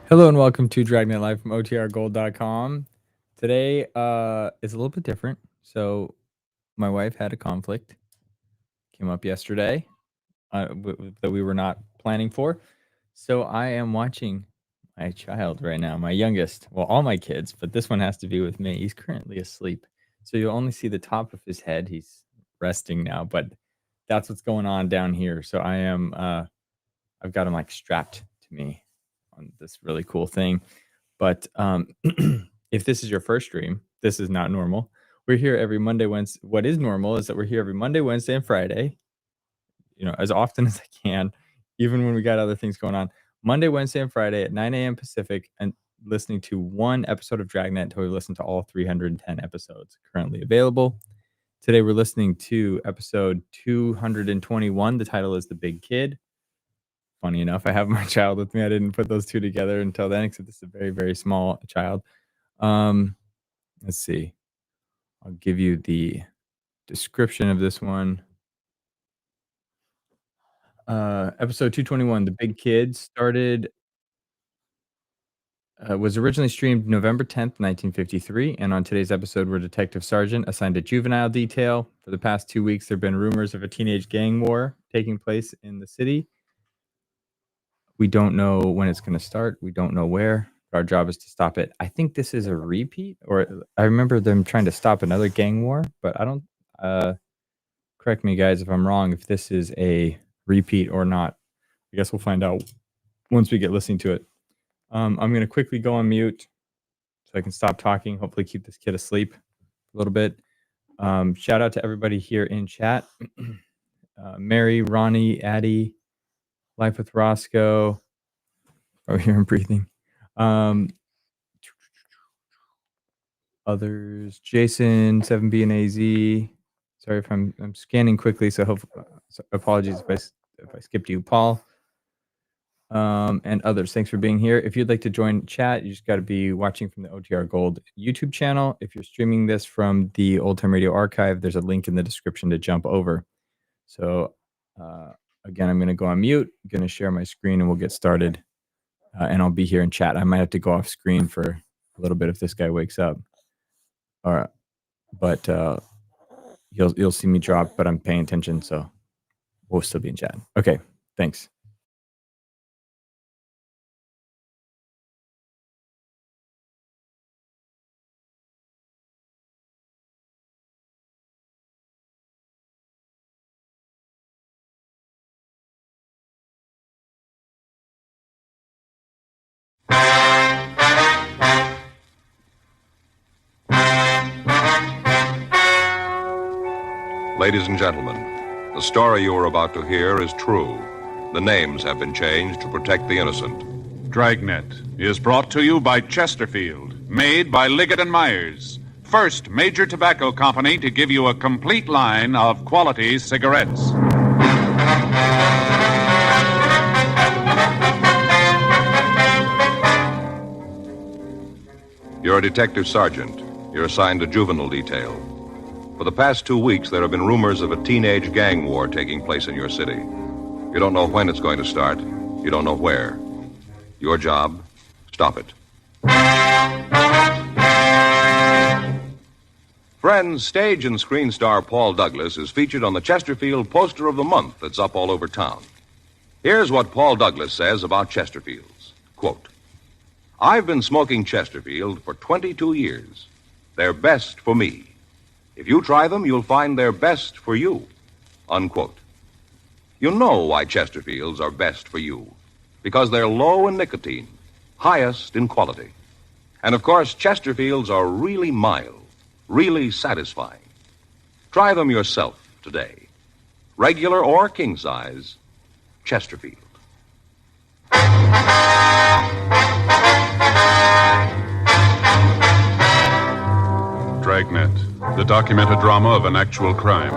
Hello and welcome to Dragnet Live from OTRGold.com. Today is a little bit different. So my wife had a conflict, came up yesterday that we were not planning for. So I am watching my child right now, my youngest. Well, all my kids, but this one has to be with me. He's currently asleep. So you'll only see the top of his head. He's resting now, but that's what's going on down here. So I've got him like strapped to me on this really cool thing. But if this is your first stream, this is not normal. We're here every Monday, Wednesday. What is normal is that we're here every Monday, Wednesday, and Friday, as often as I can, even when we got other things going on. Monday, Wednesday, and Friday at 9 a.m. Pacific, and listening to one episode of Dragnet until we listen to all 310 episodes currently available. Today, we're listening to episode 221. The title is The Big Kid. Funny enough, I have my child with me. I didn't put those two together until then, except this is a very, very small child. Let's see. I'll give you the description of this one. Episode 221, The Big Kid, was originally streamed November 10th, 1953. And on today's episode, we're Detective Sergeant assigned to juvenile detail. For the past 2 weeks, there have been rumors of a teenage gang war taking place in the city. We don't know when it's going to start. We don't know where. Our job is to stop it. I think this is a repeat, or I remember them trying to stop another gang war, but I don't, correct me guys if I'm wrong, if this is a repeat or not. I guess we'll find out once we get listening to it. I'm going to quickly go on mute so I can stop talking, hopefully keep this kid asleep a little bit. Shout out to everybody here in chat. Mary, Ronnie, Addie, Life with Roscoe. Oh, here I'm breathing. Others, Jason, 7B and AZ. Sorry if I'm scanning quickly, so apologies if I skipped you, Paul. And others, thanks for being here. If you'd like to join chat, you just got to be watching from the OTR Gold YouTube channel. If you're streaming this from the Old Time Radio archive, there's a link in the description to jump over. So again, I'm going to go on mute, going to share my screen, and we'll get started. And I'll be here in chat. I might have to go off screen for a little bit if this guy wakes up. All right, but you'll see me drop, but I'm paying attention, so we'll still be in chat. Okay, thanks. Ladies and gentlemen, the story you are about to hear is true. The names have been changed to protect the innocent. Dragnet is brought to you by Chesterfield, made by Liggett & Myers, first major tobacco company to give you a complete line of quality cigarettes. You're a detective sergeant. You're assigned to juvenile detail. For the past 2 weeks, there have been rumors of a teenage gang war taking place in your city. You don't know when it's going to start. You don't know where. Your job, stop it. Friends, stage and screen star Paul Douglas is featured on the Chesterfield Poster of the Month that's up all over town. Here's what Paul Douglas says about Chesterfields. Quote, "I've been smoking Chesterfield for 22 years. They're best for me. If you try them, you'll find they're best for you." Unquote. You know why Chesterfields are best for you. Because they're low in nicotine, highest in quality. And of course, Chesterfields are really mild, really satisfying. Try them yourself today. Regular or king size, Chesterfield. Dragnet, the documented drama of an actual crime.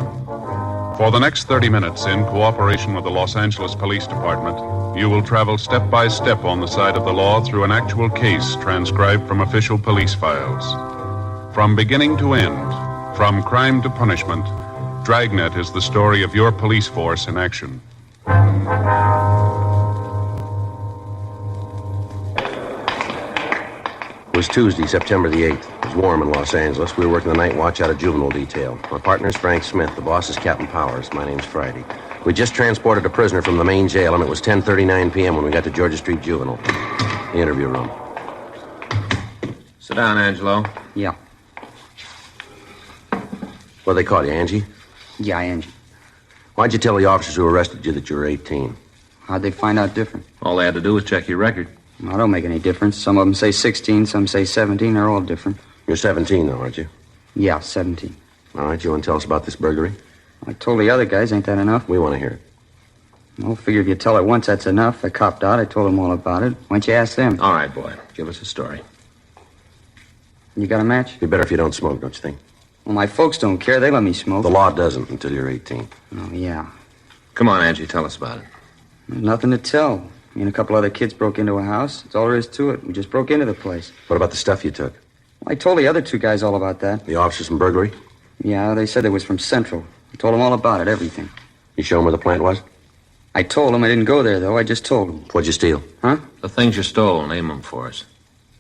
For the next 30 minutes, in cooperation with the Los Angeles Police Department, you will travel step by step on the side of the law through an actual case transcribed from official police files. From beginning to end, from crime to punishment, Dragnet is the story of your police force in action. was Tuesday, September the 8th. It was warm in Los Angeles. We were working the night watch out of juvenile detail. My partner's Frank Smith. The boss is Captain Powers. My name's Friday. We just transported a prisoner from the main jail, and it was 10:39 p.m. when we got to Georgia Street Juvenile, the interview room. Sit down, Angelo. Yeah. What they call you, Angie? Yeah, Angie. Why'd you tell the officers who arrested you that you were 18? How'd they find out different? All they had to do was check your record. Well, don't make any difference. Some of them say 16, some say 17. They're all different. You're 17 now, aren't you? Yeah, 17. All right, you want to tell us about this burglary? I told the other guys, ain't that enough? We want to hear it. Well, figure if you tell it once, that's enough. I copped out. I told them all about it. Why don't you ask them? All right, boy. Give us a story. You got a match? Be better if you don't smoke, don't you think? Well, my folks don't care. They let me smoke. The law doesn't until you're 18. Oh, yeah. Come on, Angie, tell us about it. There's nothing to tell. Me and a couple other kids broke into a house. That's all there is to it. We just broke into the place. What about the stuff you took? Well, I told the other two guys all about that. The officers from burglary? Yeah, they said it was from Central. I told them all about it, everything. You show them where the plant was? I told them. I didn't go there, though. I just told them. What'd you steal? Huh? The things you stole, name them for us.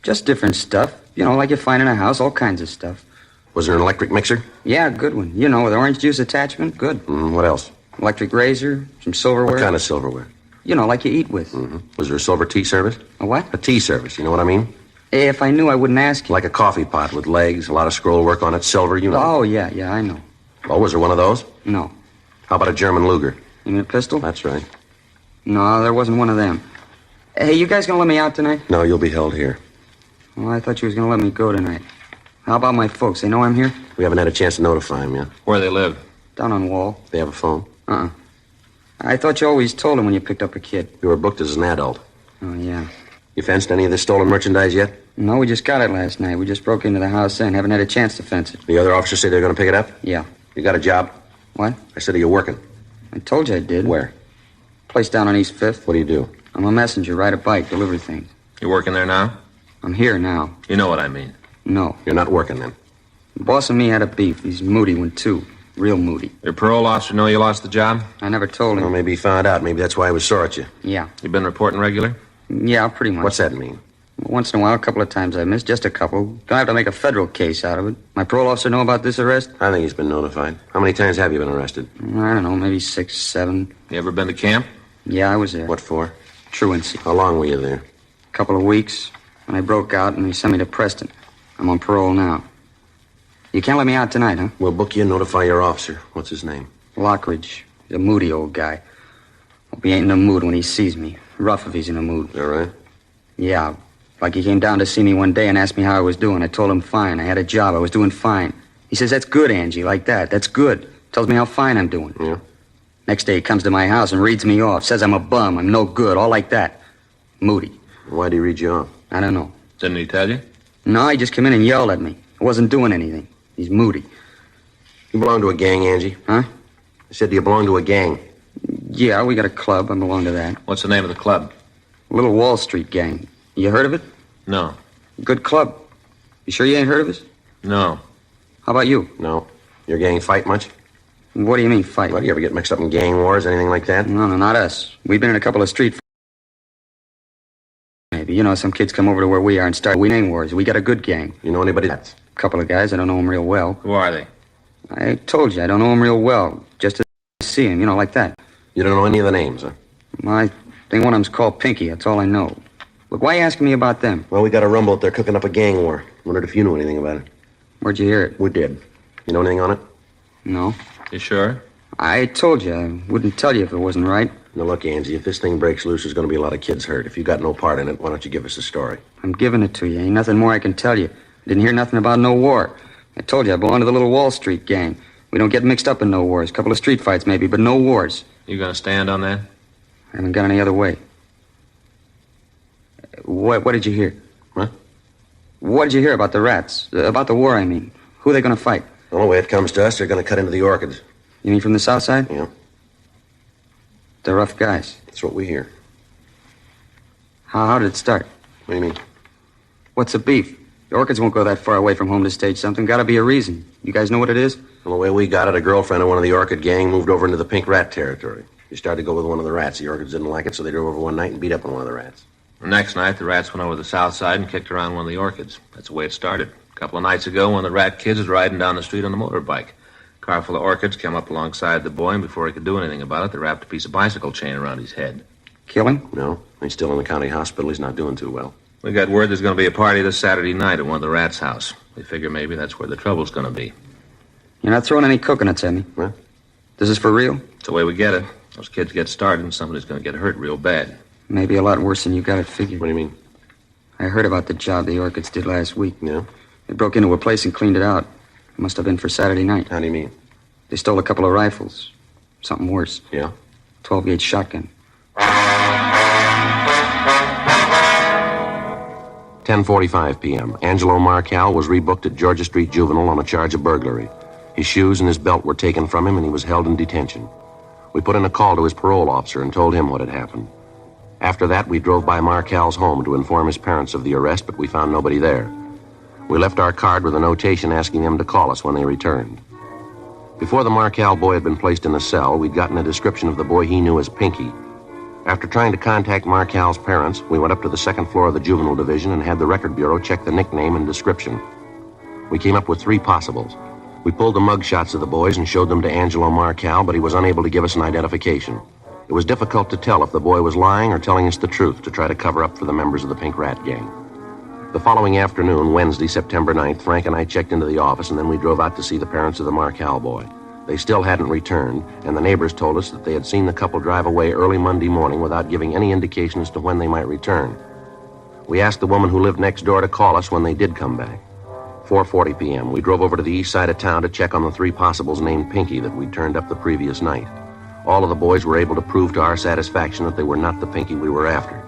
Just different stuff. You know, like you find in a house, all kinds of stuff. Was there an electric mixer? Yeah, good one. You know, with orange juice attachment, good. What else? Electric razor, some silverware. What kind of silverware? You know, like you eat with. Was there a silver tea service? A what? A tea service, you know what I mean? If I knew, I wouldn't ask you. Like a coffee pot with legs, a lot of scroll work on it, silver, you know. Oh, yeah, I know. Oh, was there one of those? No. How about a German Luger? You mean a pistol? That's right. No, there wasn't one of them. Hey, you guys gonna let me out tonight? No, you'll be held here. Well, I thought you was gonna let me go tonight. How about my folks? They know I'm here? We haven't had a chance to notify them yet. Where they live? Down on Wall. They have a phone. I thought you always told them when you picked up a kid. You were booked as an adult. Oh, yeah. You fenced any of this stolen merchandise yet? No, we just got it last night. We just broke into the house and haven't had a chance to fence it. The other officers say they're going to pick it up? Yeah. You got a job? What? I said, are you working? I told you I did. Where? Place down on East 5th. What do you do? I'm a messenger, ride a bike, deliver things. You working there now? I'm here now. You know what I mean. No. You're not working then? The boss and me had a beef. He's moody one, too. Real moody. Your parole officer know you lost the job? I never told him. Well, maybe he found out. Maybe that's why he was sore at you. Yeah. You been reporting regular? Yeah, pretty much. What's that mean? Once in a while, a couple of times I missed. Just a couple. Don't have to make a federal case out of it. My parole officer know about this arrest? I think he's been notified. How many times have you been arrested? I don't know, maybe 6, 7. You ever been to camp? Yeah, I was there. What for? Truancy. How long were you there? A couple of weeks. And I broke out and they sent me to Preston. I'm on parole now. You can't let me out tonight, huh? We'll book you and notify your officer. What's his name? Lockridge. He's a moody old guy. Hope he ain't in a mood when he sees me. Rough if he's in a mood. Is that right? Yeah. Like he came down to see me one day and asked me how I was doing. I told him fine. I had a job. I was doing fine. He says, that's good, Angie, like that. That's good. Tells me how fine I'm doing. Yeah? Next day he comes to my house and reads me off. Says I'm a bum. I'm no good. All like that. Moody. Why'd he read you off? I don't know. Didn't he tell you? No, he just came in and yelled at me. I wasn't doing anything. He's moody. You belong to a gang, Angie? Huh? I said, do you belong to a gang? Yeah, we got a club. I belong to that. What's the name of the club? Little Wall Street gang. You heard of it? No. Good club. You sure you ain't heard of us? No. How about you? No. Your gang fight much? What do you mean, fight? Well, do you ever get mixed up in gang wars, anything like that? No, not us. We've been in a couple of street fights. Maybe. You know, some kids come over to where we are and start gang wars. We got a good gang. You know anybody that's? A couple of guys. I don't know them real well. Who are they? I told you, I don't know them real well. Just to see them, you know, like that. You don't know any of the names, huh? Well, I think one of them's called Pinky. That's all I know. Look, why are you asking me about them? Well, we got a rumble out there cooking up a gang war. Wondered if you knew anything about it. Where'd you hear it? We did. You know anything on it? No. You sure? I told you, I wouldn't tell you if it wasn't right. Now, look, Angie, if this thing breaks loose, there's going to be a lot of kids hurt. If you got no part in it, why don't you give us a story? I'm giving it to you. Ain't nothing more I can tell you. I didn't hear nothing about no war. I told you I belong to the Little Wall Street gang. We don't get mixed up in no wars. A couple of street fights, maybe, but no wars. You gonna stand on that? I haven't got any other way. What did you hear? What? What did you hear about the rats? About the war, I mean. Who are they going to fight? Well, the way it comes to us, they're going to cut into the orchids. You mean from the south side? Yeah. They're rough guys. That's what we hear. How did it start? What do you mean? What's the beef? The orchids won't go that far away from home to stage something. Gotta be a reason. You guys know what it is? Well, the way we got it, a girlfriend of one of the orchid gang moved over into the pink rat territory. She started to go with one of the rats. The orchids didn't like it, so they drove over one night and beat up on one of the rats. The next night, the rats went over the south side and kicked around one of the orchids. That's the way it started. A couple of nights ago, one of the rat kids was riding down the street on a motorbike. A car full of orchids came up alongside the boy, and before he could do anything about it, they wrapped a piece of bicycle chain around his head. Kill him? No, he's still in the county hospital. He's not doing too well. We got word there's going to be a party this Saturday night at one of the rats' house. We figure maybe that's where the trouble's going to be. You're not throwing any coconuts at me? What? This is for real? It's the way we get it. Those kids get started, and somebody's going to get hurt real bad. Maybe a lot worse than you got it figured. What do you mean? I heard about the job the orchids did last week. Yeah? They broke into a place and cleaned it out. It must have been for Saturday night. How do you mean? They stole a couple of rifles. Something worse. Yeah? 12-gauge shotgun. 10:45 p.m. Angelo Marcal was rebooked at Georgia Street Juvenile on a charge of burglary. His shoes and his belt were taken from him, and he was held in detention. We put in a call to his parole officer and told him what had happened. After that, we drove by Marcal's home to inform his parents of the arrest, but we found nobody there. We left our card with a notation asking them to call us when they returned. Before the Marcal boy had been placed in a cell, we'd gotten a description of the boy he knew as Pinky. After trying to contact Marcal's parents, we went up to the second floor of the juvenile division and had the record bureau check the nickname and description. We came up with 3 possibles. We pulled the mug shots of the boys and showed them to Angelo Marcal, but he was unable to give us an identification. It was difficult to tell if the boy was lying or telling us the truth to try to cover up for the members of the Pink Rat Gang. The following afternoon, Wednesday, September 9th, Frank and I checked into the office, and then we drove out to see the parents of the Marcal boy. They still hadn't returned, and the neighbors told us that they had seen the couple drive away early Monday morning without giving any indication as to when they might return. We asked the woman who lived next door to call us when they did come back. 4:40 p.m., we drove over to the east side of town to check on the 3 possibles named Pinky that we'd turned up the previous night. All of the boys were able to prove to our satisfaction that they were not the Pinky we were after.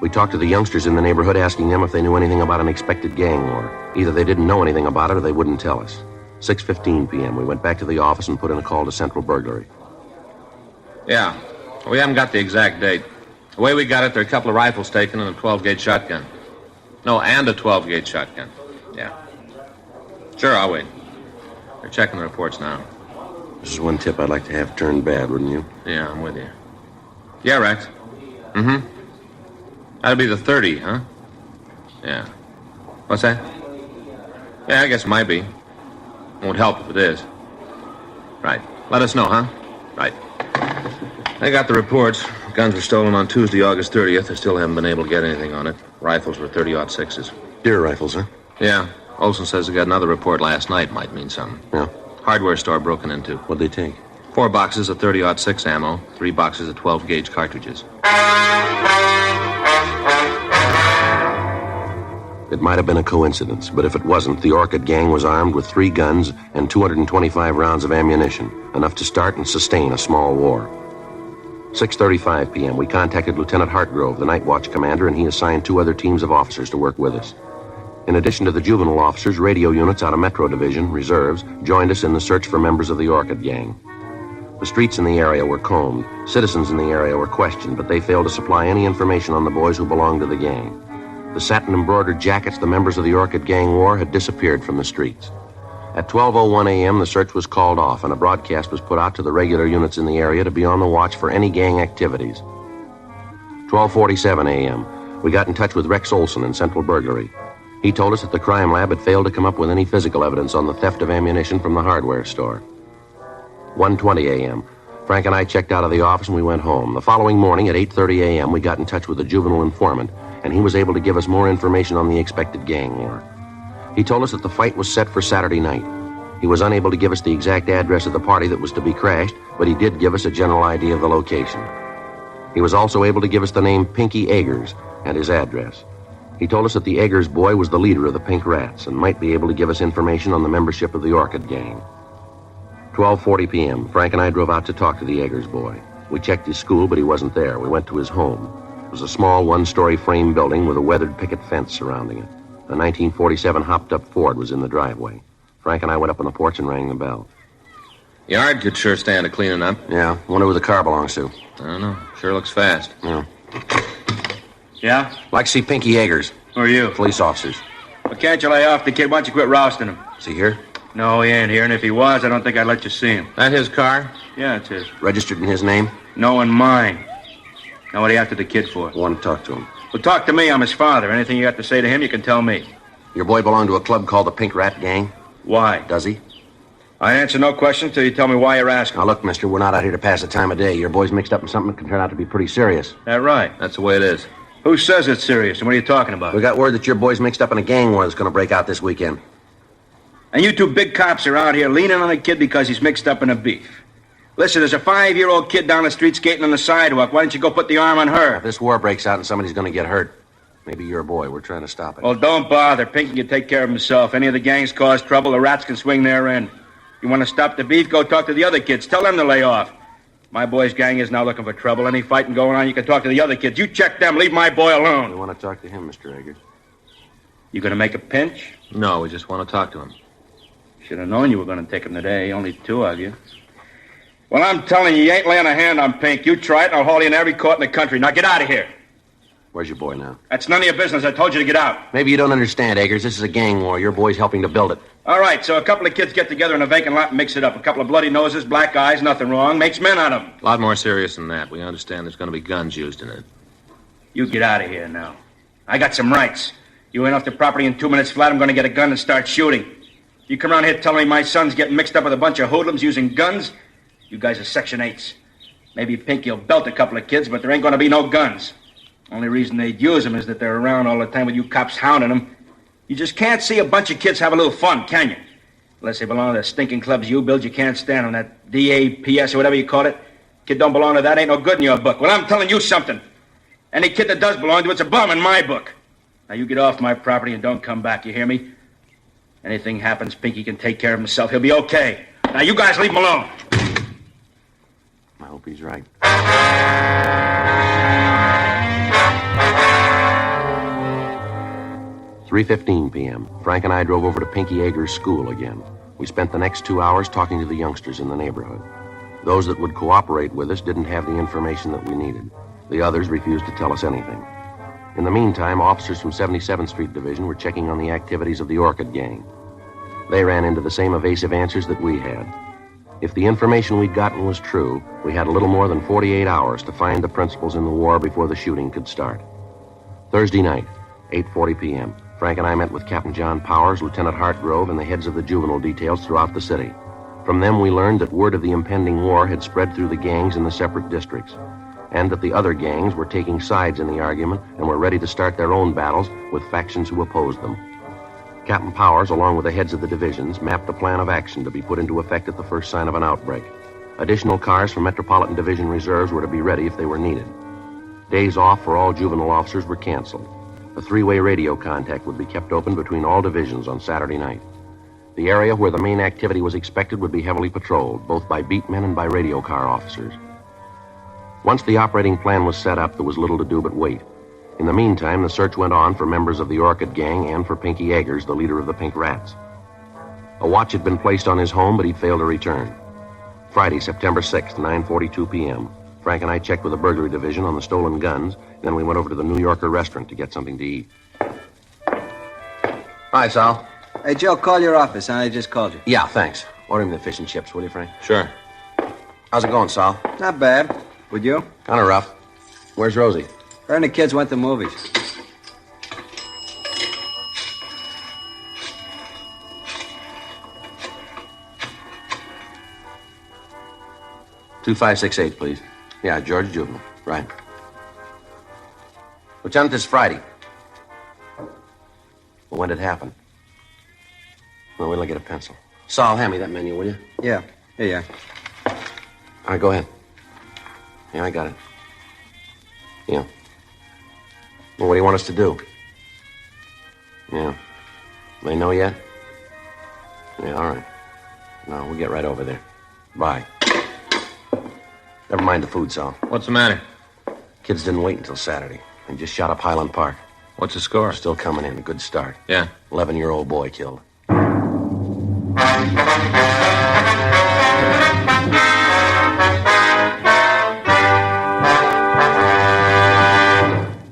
We talked to the youngsters in the neighborhood, asking them if they knew anything about an expected gang war. Either they didn't know anything about it or they wouldn't tell us. 6:15 p.m., we went back to the office and put in a call to Central Burglary. Yeah, we haven't got the exact date. The way we got it, there are a couple of rifles taken and a 12-gauge shotgun. No, and a 12-gauge shotgun. Yeah. Sure, I'll wait. They're checking the reports now. This is one tip I'd like to have turned bad, wouldn't you? Yeah, I'm with you. Yeah, Rex. Mm-hmm. That'd be the 30, huh? Yeah. What's that? Yeah, I guess it might be. Won't help if it is. Right. Let us know, huh? Right. I got the reports. Guns were stolen on Tuesday, August 30th. I still haven't been able to get anything on it. Rifles were 30-06s. Deer rifles, huh? Yeah. Olson says they got another report last night. Might mean something. Yeah. Hardware store broken into. What'd they take? 4 boxes of 30-06 ammo, 3 boxes of 12-gauge cartridges. It might have been a coincidence, but if it wasn't, the Orchid Gang was armed with 3 guns and 225 rounds of ammunition, enough to start and sustain a small war. 6:35 p.m., we contacted Lieutenant Hartgrove, the night watch commander, and he assigned 2 other teams of officers to work with us. In addition to the juvenile officers, radio units out of Metro Division, reserves, joined us in the search for members of the Orchid Gang. The streets in the area were combed. Citizens in the area were questioned, but they failed to supply any information on the boys who belonged to the gang. The satin-embroidered jackets the members of the Orchid Gang wore had disappeared from the streets. At 12:01 a.m., the search was called off, and a broadcast was put out to the regular units in the area to be on the watch for any gang activities. 12:47 a.m., we got in touch with Rex Olson in Central Burglary. He told us that the crime lab had failed to come up with any physical evidence on the theft of ammunition from the hardware store. 1:20 a.m., Frank and I checked out of the office and we went home. The following morning at 8:30 a.m., we got in touch with a juvenile informant, and he was able to give us more information on the expected gang war. He told us that the fight was set for Saturday night. He was unable to give us the exact address of the party that was to be crashed, but he did give us a general idea of the location. He was also able to give us the name Pinky Eggers and his address. He told us that the Eggers boy was the leader of the Pink Rats and might be able to give us information on the membership of the Orchid Gang. 12:40 p.m., Frank and I drove out to talk to the Eggers boy. We checked his school, but he wasn't there. We went to his home. It was a small one-story frame building with a weathered picket fence surrounding it. A 1947 hopped-up Ford was in the driveway. Frank and I went up on the porch and rang the bell. Yard could sure stand a cleaning up. Yeah, wonder who the car belongs to. I don't know. Sure looks fast. Yeah. Yeah? Like to see Pinky Eggers. Who are you? Police officers. Well, can't you lay off the kid? Why don't you quit rousting him? Is he here? No, he ain't here, and if he was, I don't think I'd let you see him. That his car? Yeah, it's his. Registered in his name? No, in mine. Now, what are you after the kid for? I want to talk to him. Well, talk to me. I'm his father. Anything you got to say to him, you can tell me. Your boy belonged to a club called the Pink Rat Gang? Why? Does he? I answer no questions till you tell me why you're asking. Now, look, mister, we're not out here to pass the time of day. Your boy's mixed up in something that can turn out to be pretty serious. That right? That's the way it is. Who says it's serious, and what are you talking about? We got word that your boy's mixed up in a gang war that's going to break out this weekend. And you two big cops are out here leaning on a kid because he's mixed up in a beef. Listen, there's a 5-year-old kid down the street skating on the sidewalk. Why don't you go put the arm on her? If this war breaks out and somebody's going to get hurt, maybe your boy. We're trying to stop it. Well, don't bother. Pinky can take care of himself. Any of the gangs cause trouble, the rats can swing their end. You want to stop the beef, go talk to the other kids. Tell them to lay off. My boy's gang is now looking for trouble. Any fighting going on, you can talk to the other kids. You check them. Leave my boy We alone. want to talk to him, Mr. Eggers. You going to make a pinch? No, we just want to talk to him. Should have known you were going to take him today. Only 2 of you. Well, I'm telling you, you ain't laying a hand on Pink. You try it, and I'll haul you in every court in the country. Now get out of here. Where's your boy now? That's none of your business. I told you to get out. Maybe you don't understand, Eggers. This is a gang war. Your boy's helping to build it. All right, so a couple of kids get together in a vacant lot and mix it up. A couple of bloody noses, black eyes, nothing wrong. Makes men out of them. A lot more serious than that. We understand there's going to be guns used in it. You get out of here now. I got some rights. You ain't off the property in 2 minutes flat, I'm going to get a gun and start shooting. You come around here telling me my son's getting mixed up with a bunch of hoodlums using guns? You guys are Section 8s. Maybe Pinky will belt a couple of kids, but there ain't going to be no guns. Only reason they'd use them is that they're around all the time with you cops hounding them. You just can't see a bunch of kids have a little fun, can you? Unless they belong to the stinking clubs you build, you can't stand them. That DAPS or whatever you call it. Kid don't belong to that, ain't no good in your book. Well, I'm telling you something. Any kid that does belong to it's a bum in my book. Now, you get off my property and don't come back, you hear me? Anything happens, Pinky can take care of himself. He'll be okay. Now, you guys leave him alone. I hope he's right. 3:15 p.m. Frank and I drove over to Pinky Eggers' school again. We spent the next 2 hours talking to the youngsters in the neighborhood. Those that would cooperate with us didn't have the information that we needed. The others refused to tell us anything. In the meantime, officers from 77th Street Division were checking on the activities of the Orchid Gang. They ran into the same evasive answers that we had. If the information we'd gotten was true, we had a little more than 48 hours to find the principals in the war before the shooting could start. Thursday night, 8:40 p.m., Frank and I met with Captain John Powers, Lieutenant Hartgrove, and the heads of the juvenile details throughout the city. From them, we learned that word of the impending war had spread through the gangs in the separate districts, and that the other gangs were taking sides in the argument and were ready to start their own battles with factions who opposed them. Captain Powers, along with the heads of the divisions, mapped a plan of action to be put into effect at the first sign of an outbreak. Additional cars from Metropolitan Division reserves were to be ready if they were needed. Days off for all juvenile officers were canceled. A 3-way radio contact would be kept open between all divisions on Saturday night. The area where the main activity was expected would be heavily patrolled, both by beat men and by radio car officers. Once the operating plan was set up, there was little to do but wait. In the meantime, the search went on for members of the Orchid Gang and for Pinky Eggers, the leader of the Pink Rats. A watch had been placed on his home, but he'd failed to return. Friday, September 6th, 9:42 p.m., Frank and I checked with the burglary division on the stolen guns, then we went over to the New Yorker restaurant to get something to eat. Hi, Sal. Hey, Joe, call your office. I just called you. Yeah, thanks. Order him the fish and chips, will you, Frank? Sure. How's it going, Sal? Not bad. With you? Kind of rough. Where's Rosie? Her and the kids went to movies. $2568, please. Yeah, George Juvenile. Right. Lieutenant, this Friday. Well, when did it happen? Well, wait till I get a pencil. Saul, hand me that menu, will you? Yeah. Here you are. All right, go ahead. Yeah, I got it. Yeah. Well, what do you want us to do? Yeah. They know yet? Yeah, all right. No, we'll get right over there. Bye. Never mind the food, Sal. What's the matter? Kids didn't wait until Saturday. They just shot up Highland Park. What's the score? Still coming in. A good start. Yeah. 11-year-old boy killed.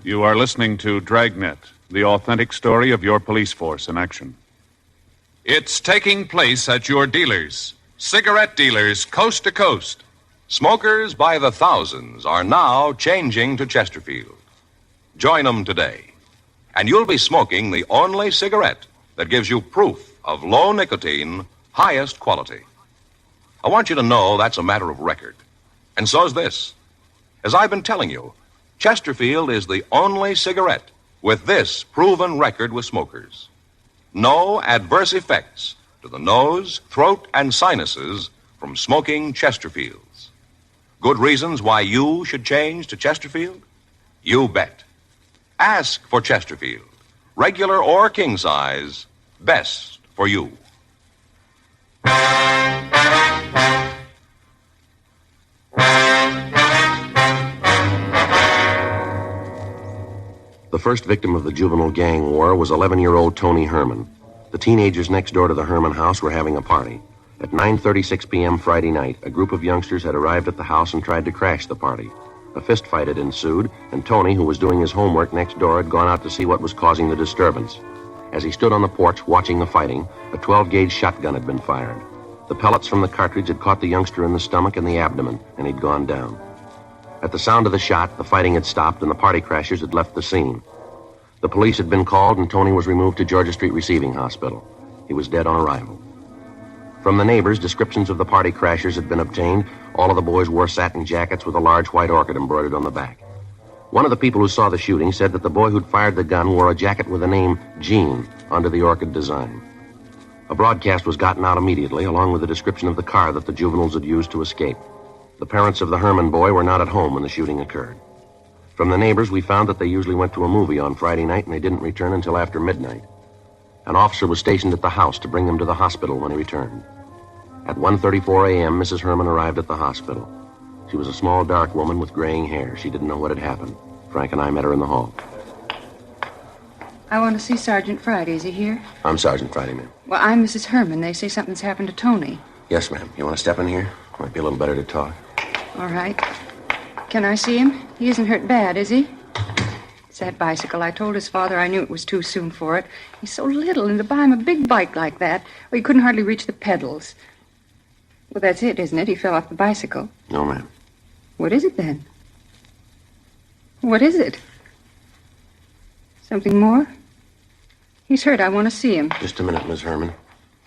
You are listening to Dragnet, the authentic story of your police force in action. It's taking place at your dealers, cigarette dealers coast to coast. Smokers by the thousands are now changing to Chesterfield. Join them today. And you'll be smoking the only cigarette that gives you proof of low nicotine, highest quality. I want you to know that's a matter of record. And so's this. As I've been telling you, Chesterfield is the only cigarette with this proven record with smokers. No adverse effects to the nose, throat, and sinuses from smoking Chesterfields. Good reasons why you should change to Chesterfield? You bet. Ask for Chesterfield. Regular or king size, best for you. The first victim of the juvenile gang war was 11-year-old Tony Herman. The teenagers next door to the Herman house were having a party. At 9:36 p.m. Friday night, a group of youngsters had arrived at the house and tried to crash the party. A fist fight had ensued, and Tony, who was doing his homework next door, had gone out to see what was causing the disturbance. As he stood on the porch watching the fighting, a 12-gauge shotgun had been fired. The pellets from the cartridge had caught the youngster in the stomach and the abdomen, and he'd gone down. At the sound of the shot, the fighting had stopped and the party crashers had left the scene. The police had been called and Tony was removed to Georgia Street Receiving Hospital. He was dead on arrival. From the neighbors, descriptions of the party crashers had been obtained. All of the boys wore satin jackets with a large white orchid embroidered on the back. One of the people who saw the shooting said that the boy who'd fired the gun wore a jacket with the name Gene under the orchid design. A broadcast was gotten out immediately, along with a description of the car that the juveniles had used to escape. The parents of the Herman boy were not at home when the shooting occurred. From the neighbors, we found that they usually went to a movie on Friday night and they didn't return until after midnight. An officer was stationed at the house to bring them to the hospital when he returned. At 1:34 a.m., Mrs. Herman arrived at the hospital. She was a small, dark woman with graying hair. She didn't know what had happened. Frank and I met her in the hall. I want to see Sergeant Friday. Is he here? I'm Sergeant Friday, ma'am. Well, I'm Mrs. Herman. They say something's happened to Tony. Yes, ma'am. You want to step in here? Might be a little better to talk. All right. Can I see him? He isn't hurt bad, is he? It's that bicycle. I told his father I knew it was too soon for it. He's so little, and to buy him a big bike like that, well, he couldn't hardly reach the pedals. Well, that's it, isn't it? He fell off the bicycle. No, ma'am. What is it, then? What is it? Something more? He's hurt. I want to see him. Just a minute, Miss Herman.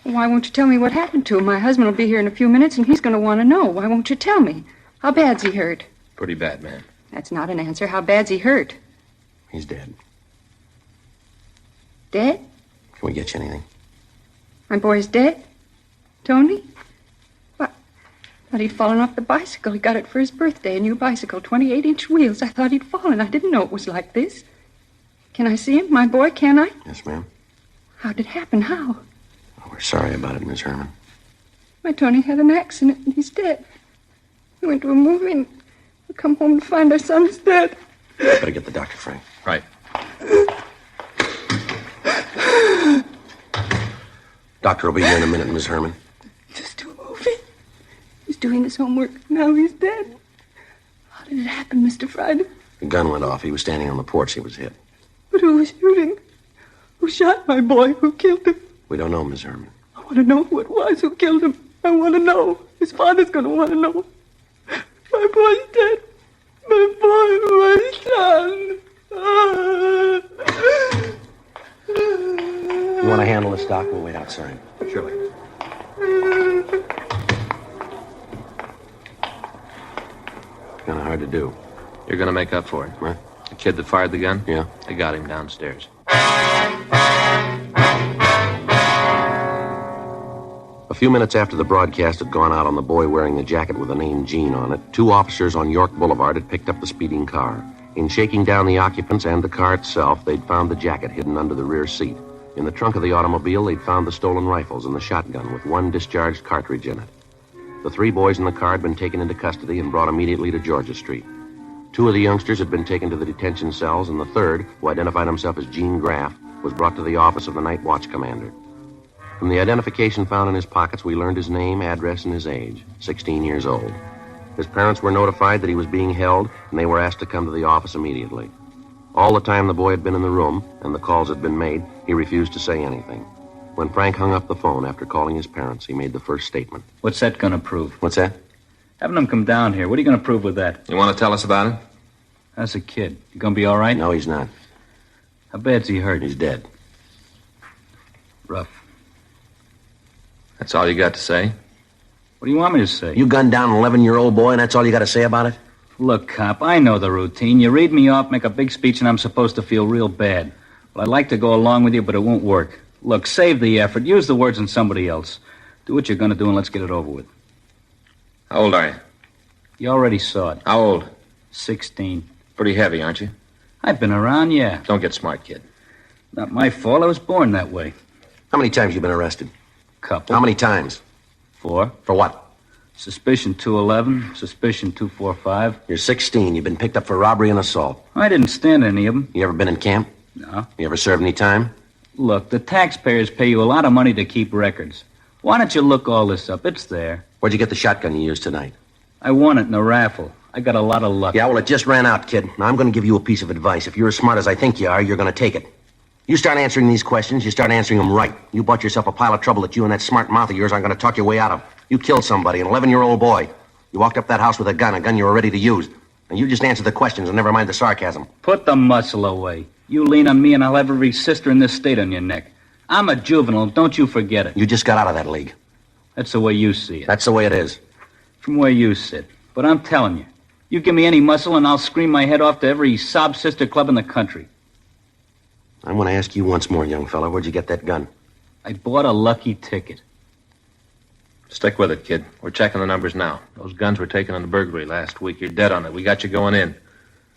Why won't you tell me what happened to him? My husband will be here in a few minutes, and he's going to want to know. Why won't you tell me? How bad's he hurt? Pretty bad, man. That's not an answer. How bad's he hurt? He's dead. Dead? Can we get you anything? My boy's dead? Tony? What? I thought he'd fallen off the bicycle. He got it for his birthday, a new bicycle, 28-inch wheels. I thought he'd fallen. I didn't know it was like this. Can I see him? My boy, can I? Yes, ma'am. How did it happen? How? Oh, we're sorry about it, Miss Herman. My Tony had an accident, and he's dead. We went to a movie, and we come home to find our son's dead. Better get the doctor, Frank. Right. Doctor will be here in a minute, Miss Herman. Just to a movie. He's doing his homework. Now he's dead. How did it happen, Mr. Friday? The gun went off. He was standing on the porch. He was hit. But who was shooting? Who shot my boy? Who killed him? We don't know, Miss Herman. I want to know who it was who killed him. I want to know. His father's going to want to know. My boy's dead. My boy, my son. You want to handle this, Doc? We'll wait outside. Surely. Kind of hard to do. You're gonna make up for it. What? The kid that fired the gun? Yeah. I got him downstairs. A few minutes after the broadcast had gone out on the boy wearing the jacket with the name Gene on it, two officers on York Boulevard had picked up the speeding car. In shaking down the occupants and the car itself, they'd found the jacket hidden under the rear seat. In the trunk of the automobile, they'd found the stolen rifles and the shotgun with one discharged cartridge in it. The three boys in the car had been taken into custody and brought immediately to Georgia Street. Two of the youngsters had been taken to the detention cells, and the third, who identified himself as Gene Graff, was brought to the office of the night watch commander. From the identification found in his pockets, we learned his name, address, and his age, 16 years old. His parents were notified that he was being held, and they were asked to come to the office immediately. All the time the boy had been in the room, and the calls had been made, he refused to say anything. When Frank hung up the phone after calling his parents, he made the first statement. What's that going to prove? What's that? Having them come down here. What are you going to prove with that? You want to tell us about it? How's the kid? You gonna be all right? No, he's not. How bad's he hurt? He's dead. Rough. That's all you got to say? What do you want me to say? You gunned down an 11-year-old boy, and that's all you got to say about it? Look, cop, I know the routine. You read me off, make a big speech, and I'm supposed to feel real bad. Well, I'd like to go along with you, but it won't work. Look, save the effort. Use the words on somebody else. Do what you're gonna do, and let's get it over with. How old are you? You already saw it. How old? 16. Pretty heavy, aren't you? I've been around, yeah. Don't get smart, kid. Not my fault. I was born that way. How many times you been arrested? Couple. How many times? 4. For what? Suspicion 211. Suspicion 245. You're 16. You've been picked up for robbery and assault. I didn't stand any of them. You ever been in camp? No. You ever served any time? Look, the taxpayers pay you a lot of money to keep records. Why don't you look all this up? It's there. Where'd you get the shotgun you used tonight? I won it in a raffle. I got a lot of luck. Yeah, well, it just ran out, kid. Now, I'm going to give you a piece of advice. If you're as smart as I think you are, you're going to take it. You start answering these questions, you start answering them right. You bought yourself a pile of trouble that you and that smart mouth of yours aren't going to talk your way out of. You killed somebody, an 11-year-old boy. You walked up that house with a gun you were ready to use. And you just answer the questions and never mind the sarcasm. Put the muscle away. You lean on me and I'll have every sister in this state on your neck. I'm a juvenile, don't you forget it. You just got out of that league. That's the way you see it. That's the way it is. From where you sit. But I'm telling you, you give me any muscle and I'll scream my head off to every sob sister club in the country. I'm going to ask you once more, young fella, where'd you get that gun? I bought a lucky ticket. Stick with it, kid. We're checking the numbers now. Those guns were taken on the burglary last week. You're dead on it. We got you going in.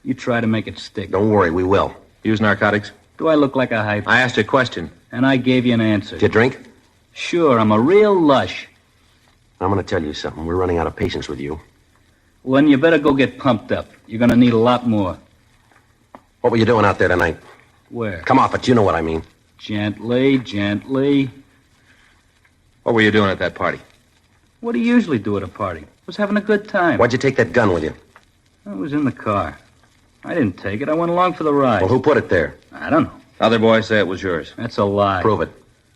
You try to make it stick. Don't worry, we will. Use narcotics? Do I look like a hype? I asked you a question. And I gave you an answer. Did you drink? Sure, I'm a real lush. I'm going to tell you something. We're running out of patience with you. Well, then you better go get pumped up. You're going to need a lot more. What were you doing out there tonight? Where? Come off it. You know what I mean. Gently, gently. What were you doing at that party? What do you usually do at a party? Was having a good time. Why'd you take that gun with you? I was in the car. I didn't take it. I went along for the ride. Well, who put it there? I don't know. Other boys say it was yours. That's a lie. Prove it.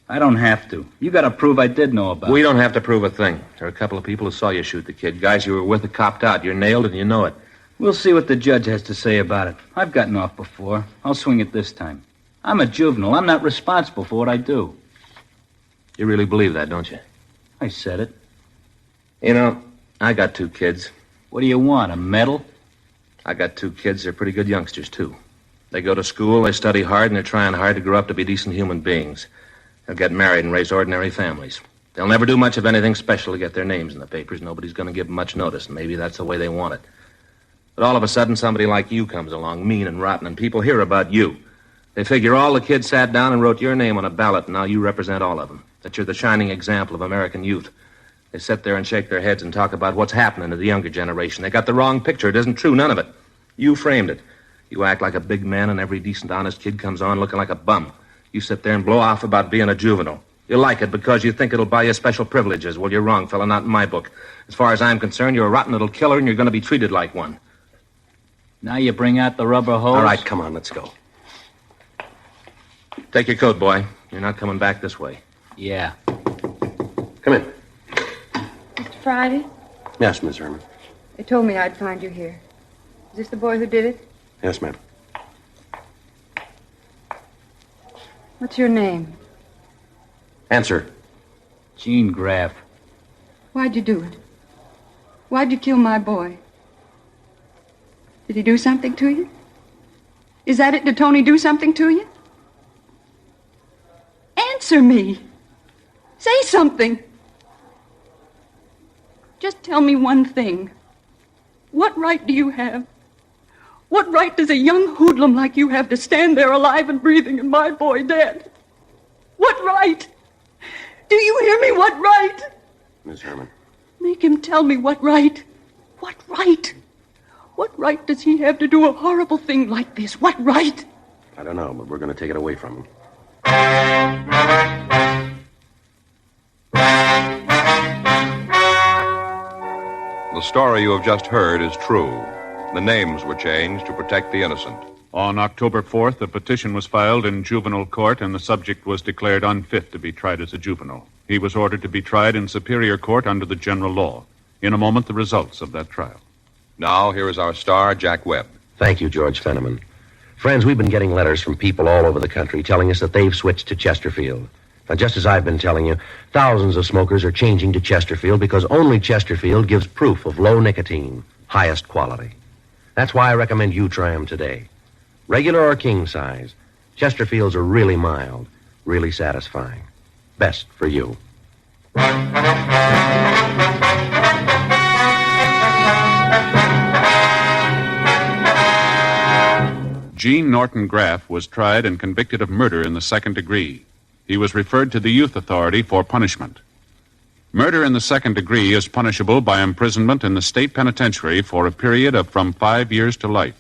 I don't have to. You got to prove I did know about it. We don't have to prove a thing. There are a couple of people who saw you shoot the kid. Guys you were with that copped out. You're nailed and you know it. We'll see what the judge has to say about it. I've gotten off before. I'll swing it this time. I'm a juvenile. I'm not responsible for what I do. You really believe that, don't you? I said it. You know, I got 2 kids. What do you want, a medal? I got 2 kids. They're pretty good youngsters, too. They go to school, they study hard, and they're trying hard to grow up to be decent human beings. They'll get married and raise ordinary families. They'll never do much of anything special to get their names in the papers. Nobody's going to give them much notice, and maybe that's the way they want it. But all of a sudden, somebody like you comes along, mean and rotten, and people hear about you. They figure all the kids sat down and wrote your name on a ballot, and now you represent all of them. That you're the shining example of American youth. They sit there and shake their heads and talk about what's happening to the younger generation. They got the wrong picture. It isn't true, none of it. You framed it. You act like a big man, and every decent, honest kid comes on looking like a bum. You sit there and blow off about being a juvenile. You like it because you think it'll buy you special privileges. Well, you're wrong, fella, not in my book. As far as I'm concerned, you're a rotten little killer, and you're going to be treated like one. Now you bring out the rubber hose? All right, come on, let's go. Take your coat, boy. You're not coming back this way. Yeah. Come in. Mr. Friday, Yes, Miss Herman. they told me I'd find you here. Is this the boy who did it? Yes, ma'am. What's your name? Answer. Gene Graff. Why'd you do it? Why'd you kill my boy? Did he do something to you? Is that it? Did Tony do something to you? Answer me. Say something. Just tell me one thing. What right do you have? What right does a young hoodlum like you have to stand there alive and breathing and my boy dead? What right? Do you hear me? What right? Miss Herman. Make him tell me what right. What right? What right does he have to do a horrible thing like this? What right? I don't know, but we're going to take it away from him. The story you have just heard is true. The names were changed to protect the innocent. On October 4th, a petition was filed in juvenile court, and the subject was declared unfit to be tried as a juvenile. He was ordered to be tried in superior court under the general law. In a moment, the results of that trial. Now, here is our star, Jack Webb. Thank you, George Fenneman. Friends, we've been getting letters from people all over the country telling us that they've switched to Chesterfield. Now, just as I've been telling you, thousands of smokers are changing to Chesterfield because only Chesterfield gives proof of low nicotine, highest quality. That's why I recommend you try them today. Regular or king size, Chesterfields are really mild, really satisfying. Best for you. Gene Norton Graff was tried and convicted of murder in the second degree. He was referred to the Youth Authority for punishment. Murder in the second degree is punishable by imprisonment in the state penitentiary for a period of from 5 years to life.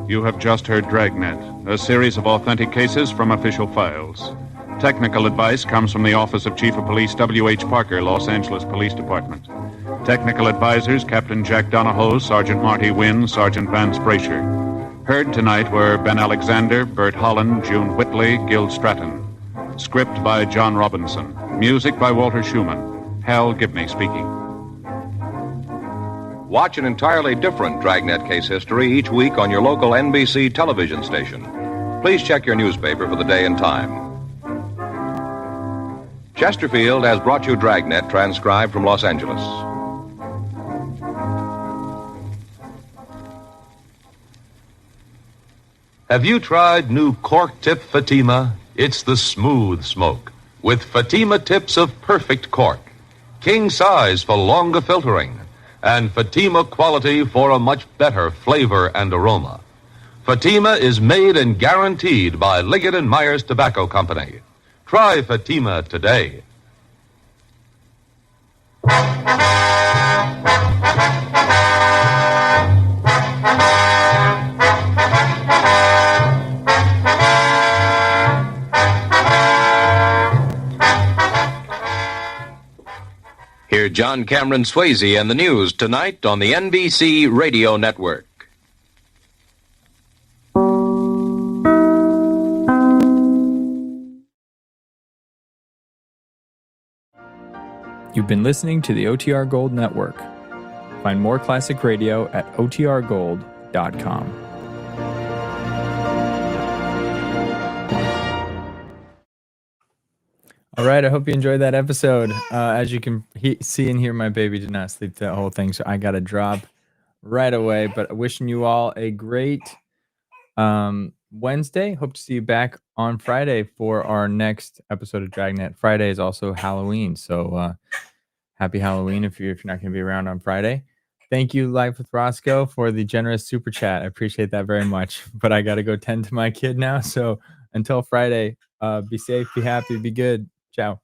You have just heard Dragnet, a series of authentic cases from official files. Technical advice comes from the Office of Chief of Police W.H. Parker, Los Angeles Police Department. Technical advisors Captain Jack Donahoe, Sergeant Marty Wynn, Sergeant Vance Brasher. Heard tonight were Ben Alexander, Bert Holland, June Whitley, Gil Stratton. Script by John Robinson. Music by Walter Schumann. Hal Gibney speaking. Watch an entirely different Dragnet case history each week on your local NBC television station. Please check your newspaper for the day and time. Chesterfield has brought you Dragnet, transcribed from Los Angeles. Have you tried new cork tip Fatima? It's the smooth smoke with Fatima tips of perfect cork, king size for longer filtering, and Fatima quality for a much better flavor and aroma. Fatima is made and guaranteed by Liggett & Myers Tobacco Company. Try Fatima today. Hear John Cameron Swayze and the news tonight on the NBC Radio Network. You've been listening to the OTR Gold Network. Find more classic radio at otrgold.com. All right, I hope you enjoyed that episode. As you can see and hear, my baby did not sleep that whole thing, so I got to drop right away. But wishing you all a great Wednesday. Hope to see you back on Friday for our next episode of Dragnet. Friday is also Halloween, so happy Halloween if you're not going to be around on Friday. Thank you, Life with Roscoe, for the generous super chat. I appreciate that very much. But I got to go tend to my kid now, so until Friday, be safe, be happy, be good. Ciao.